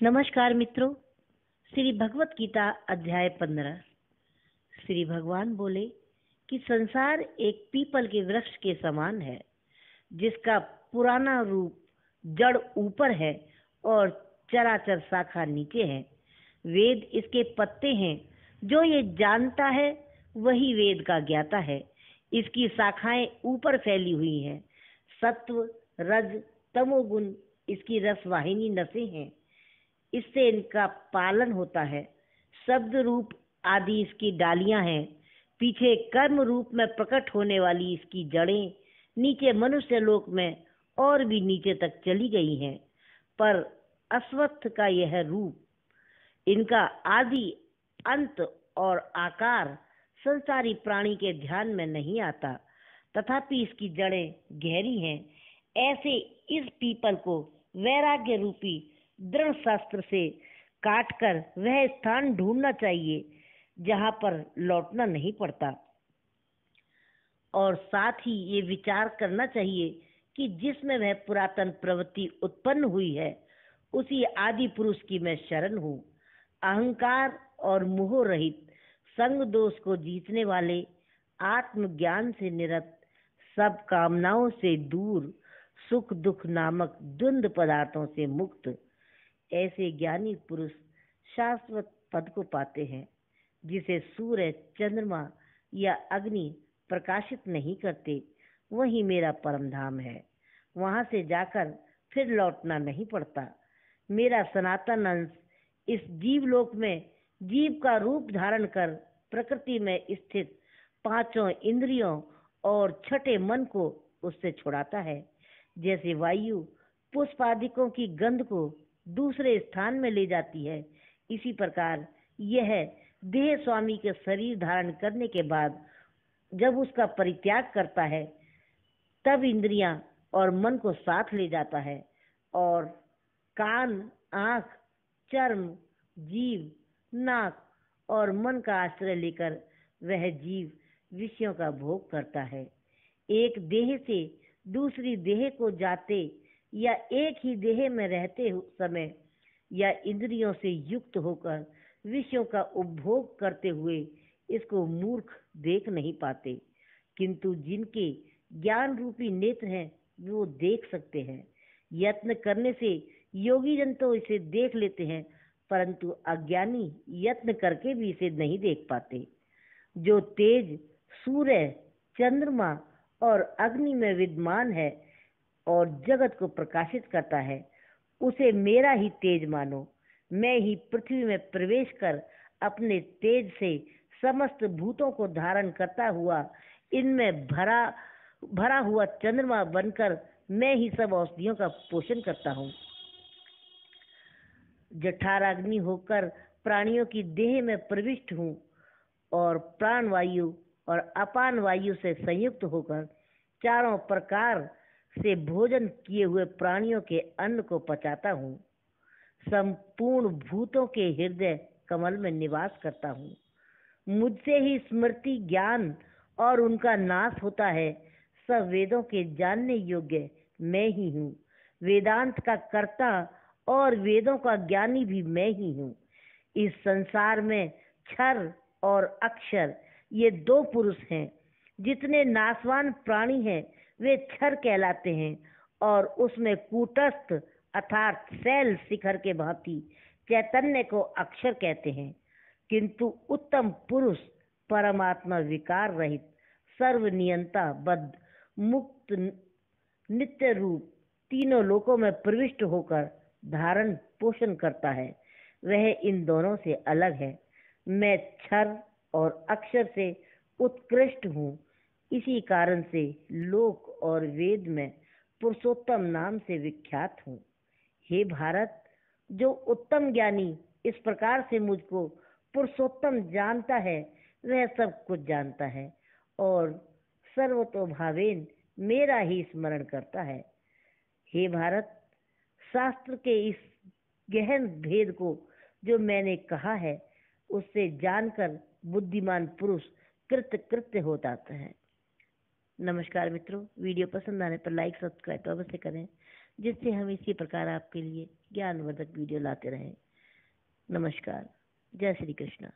नमस्कार मित्रों। श्री भगवत गीता अध्याय 15। श्री भगवान बोले कि संसार एक पीपल के वृक्ष के समान है, जिसका पुराना रूप जड़ ऊपर है और चराचर शाखा नीचे है। वेद इसके पत्ते हैं। जो ये जानता है वही वेद का ज्ञाता है। इसकी शाखाएं ऊपर फैली हुई हैं। सत्व, रज, तमोगुण इसकी रसवाहिनी नसें हैं। इससे इनका पालन होता है। शब्द रूप आदि इसकी डालियां हैं। पीछे कर्म रूप में प्रकट होने वाली इसकी जड़ें नीचे मनुष्य लोक में और भी नीचे तक चली गई हैं। पर अश्वत्थ का यह रूप, इनका आदि अंत और आकार संसारी प्राणी के ध्यान में नहीं आता। तथापि इसकी जड़ें गहरी हैं। ऐसे इस पीपल को वैराग्य रूपी दृढ़ शास्त्र से काटकर वह स्थान ढूंढना चाहिए जहां पर लौटना नहीं पड़ता। और साथ ही ये विचार करना चाहिए कि जिसमें वह पुरातन प्रवृत्ति उत्पन्न हुई है, उसी आदि पुरुष की मैं शरण हूँ। अहंकार और मोह रहित, संग दोष को जीतने वाले, आत्मज्ञान से निरत, सब कामनाओं से दूर, सुख दुख नामक द्वंद्व पदार्थों से मुक्त, ऐसे ज्ञानी पुरुष शाश्वत पद को पाते हैं, जिसे सूर्य, चंद्रमा या अग्नि प्रकाशित नहीं करते। वही मेरा परम धाम है। वहां से जाकर फिर लौटना नहीं पड़ता। मेरा सनातन अंश इस जीवलोक में जीव का रूप धारण कर प्रकृति में स्थित पांचों इंद्रियों और छठे मन को उससे छुड़ाता है। जैसे वायु पुष्पादिकों की गंध को दूसरे स्थान में ले जाती है, इसी प्रकार यह देह स्वामी के शरीर धारण करने के बाद जब उसका परित्याग करता है, तब इंद्रियां और मन को साथ ले जाता है और कान, आंख, चर्म, जीव, नाक और मन का आश्रय लेकर वह जीव विषयों का भोग करता है। एक देह से दूसरी देह को जाते या एक ही देह में रहते समय या इंद्रियों से युक्त होकर विषयों का उपभोग करते हुए इसको मूर्ख देख नहीं पाते, किंतु जिनके ज्ञान रूपी नेत्र हैं वो देख सकते हैं। यत्न करने से योगी जन तो इसे देख लेते हैं, परंतु अज्ञानी यत्न करके भी इसे नहीं देख पाते। जो तेज सूर्य, चंद्रमा और अग्नि में विद्यमान है और जगत को प्रकाशित करता है, उसे मेरा ही तेज मानो। मैं ही पृथ्वी में प्रवेश कर अपने तेज से समस्त भूतों को धारण करता हुआ इनमें भरा हुआ चंद्रमा बनकर मैं ही सब औषधियों का पोषण करता हूँ। जठराग्नि होकर प्राणियों की देह में प्रविष्ट हूँ और प्राण वायु और अपान वायु से संयुक्त होकर चारों प्रकार से भोजन किए हुए प्राणियों के अन्न को पचाता हूँ। संपूर्ण भूतों के हृदय कमल में निवास करता हूँ। मुझसे ही स्मृति, ज्ञान और उनका नाश होता है। सब वेदों के जानने योग्य मैं ही हूँ। वेदांत का कर्ता और वेदों का ज्ञानी भी मैं ही हूँ। इस संसार में क्षर और अक्षर ये दो पुरुष हैं। जितने नाशवान प्राणी हैं वे क्षर कहलाते हैं और उसमें कूटस्थ अर्थात शैल शिखर के भांति चैतन्य को अक्षर कहते हैं। किंतु उत्तम पुरुष परमात्मा विकार रहित, सर्वनियंता बद्ध, मुक्त, नित्य रूप तीनों लोकों में प्रविष्ट होकर धारण पोषण करता है। वह इन दोनों से अलग है। मैं क्षर और अक्षर से उत्कृष्ट हूँ। इसी कारण से लोक और वेद में पुरुषोत्तम नाम से विख्यात हूँ। हे भारत, जो उत्तम ज्ञानी इस प्रकार से मुझको पुरुषोत्तम जानता है, वह सब कुछ जानता है और सर्वतोभावेन मेरा ही स्मरण करता है। हे भारत, शास्त्र के इस गहन भेद को जो मैंने कहा है, उससे जानकर बुद्धिमान पुरुष कृत्य हो जाता है। नमस्कार मित्रों, वीडियो पसंद आने पर लाइक सब्सक्राइब तो अवश्य करें। जिससे हम इसी प्रकार आपके लिए ज्ञानवर्धक वीडियो लाते रहें। नमस्कार। जय श्री कृष्णा।